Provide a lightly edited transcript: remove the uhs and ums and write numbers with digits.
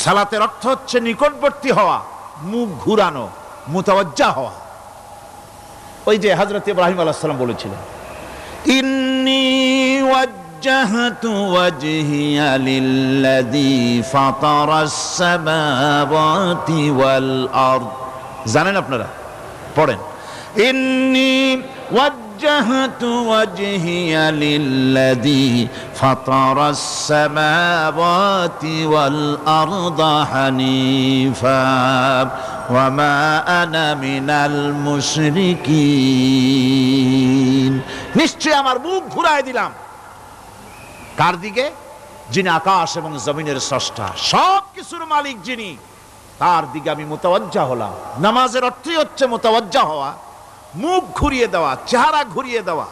সালাতের অর্থ হচ্ছে নিকটবর্তী হওয়া, মুখ ঘুরানো, মুতাওয়াজ্জা হওয়া। ওই যে হযরত ইব্রাহিম আলাইহিস সালাম বলেছিলেন, ইন্নী ওয়াজ্জাহতু ওয়াজহিয়া লিল্লাযী ফাতারাস সামাওয়াতি ওয়াল আরদ। জানেন আপনারা? পড়েন, ইন্নী ওয়াজ্জাহতু ওয়াজহিয়া লিল্লাযী ফাতারাস সামাওয়াতি ওয়াল আরদা হানিফা ওয়া মা আনা মিনাল মুশরিকিন। নিশ্চয় আমার মুখ ঘুরায় দিলাম কার দিকে? যিনি আকাশ এবং জমিনের স্রষ্টা, সব কিছুর মালিক যিনি, তার দিকে আমি মুতাওয়াজ্জা হলাম। নামাজের অর্থই হচ্ছে মুতাওয়াজ্জা হওয়া, মুখ ঘুরিয়ে দেওয়া, চেহারা ঘুরিয়ে দেওয়া।